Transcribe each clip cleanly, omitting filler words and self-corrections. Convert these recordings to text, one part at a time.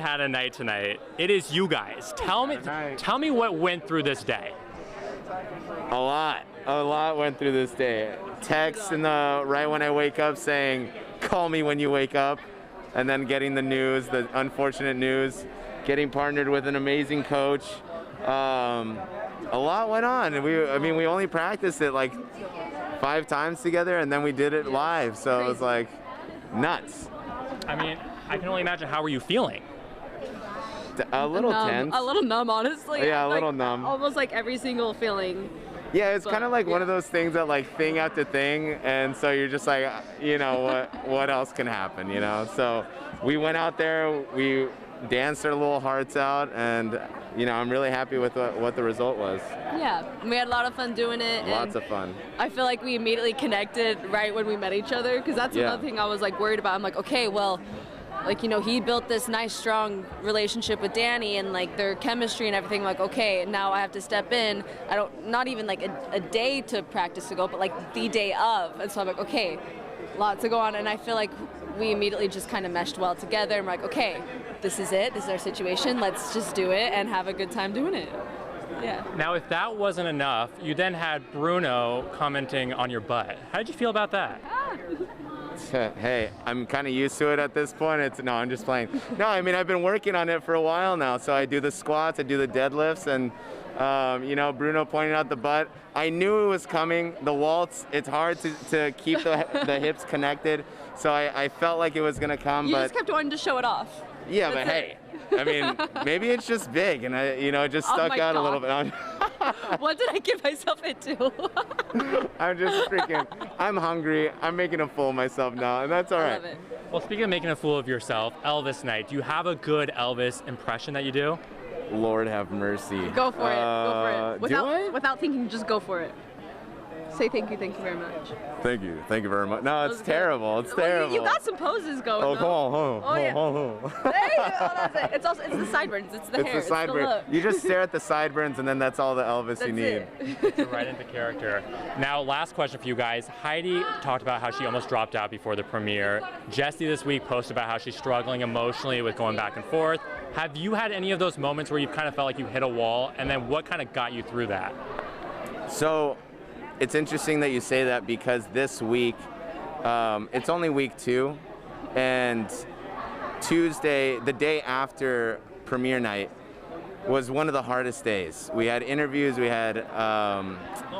Had a night tonight. It is you guys. Tell me what went through this day. A lot went through this day. Text right when I wake up saying, "Call me when you wake up," and then getting the news, the unfortunate news. Getting partnered with an amazing coach. A lot went on. I mean, we only practiced it like 5 times together, and then we did it live. So it was like nuts. I mean, I can only imagine. How were you feeling? A little tense. A little numb, honestly. Yeah, a little numb. Almost like every single feeling. Yeah, it's kind of like one of those things that like thing after thing, and so you're just like, you know, what else can happen, you know? So we went out there, we danced our little hearts out, and you know, I'm really happy with what the result was. Yeah, we had a lot of fun doing it. Lots of fun. I feel like we immediately connected right when we met each other, because that's another thing I was like worried about. I'm like, okay, well, like, you know, he built this nice, strong relationship with Danny and like their chemistry and everything. Like, okay, now I have to step in. Not even like a day to practice to go, but like the day of. And so I'm like, okay, lots to go on. And I feel like we immediately just kind of meshed well together. I'm like, okay, this is it. This is our situation. Let's just do it and have a good time doing it. Yeah. Now, if that wasn't enough, you then had Bruno commenting on your butt. How did you feel about that? Hey, I'm kind of used to it at this point. No, I'm just playing. No, I mean, I've been working on it for a while now. So I do the squats, I do the deadlifts, and you know, Bruno pointed out the butt. I knew it was coming. The waltz, it's hard to keep the hips connected. So I felt like it was gonna come. You just kept wanting to show it off. Yeah, but hey, I mean, maybe it's just big, and it just stuck out a little bit. What did I get myself into? I'm just freaking, I'm hungry. I'm making a fool of myself now, and that's all right. I love it. Well, speaking of making a fool of yourself, Elvis night, do you have a good Elvis impression that you do? Lord have mercy. Go for it. Go for it. Do Without thinking, just go for it. Say thank you very much. Thank you very much. No, it's terrible. It's terrible. You got some poses going. Oh, come on, There you go. That's it. It's the sideburns. It's the hair. It's the sideburns. You just stare at the sideburns, and then that's all the Elvis you need. You're right into character. Now, last question for you guys. Heidi talked about how she almost dropped out before the premiere. Jessie this week posted about how she's struggling emotionally with going back and forth. Have you had any of those moments where you've kind of felt like you hit a wall, and then what kind of got you through that? So, it's interesting that you say that, because this week, it's only week 2, and Tuesday, the day after premiere night, was one of the hardest days. We had interviews, we had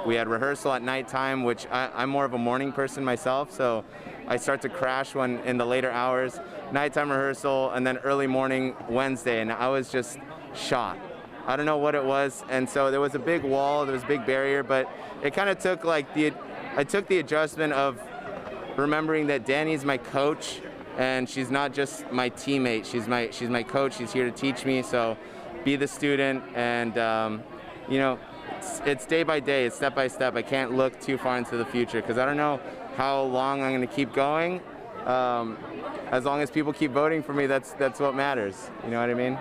rehearsal at nighttime, which I'm more of a morning person myself, so I start to crash in the later hours. Nighttime rehearsal, and then early morning Wednesday, and I was just shot. I don't know what it was, and so there was a big wall, there was a big barrier, but it kind of took like I took the adjustment of remembering that Danny's my coach, and she's not just my teammate. She's my coach. She's here to teach me. So, be the student, and you know, it's day by day, it's step by step. I can't look too far into the future because I don't know how long I'm going to keep going. As long as people keep voting for me, that's what matters. You know what I mean?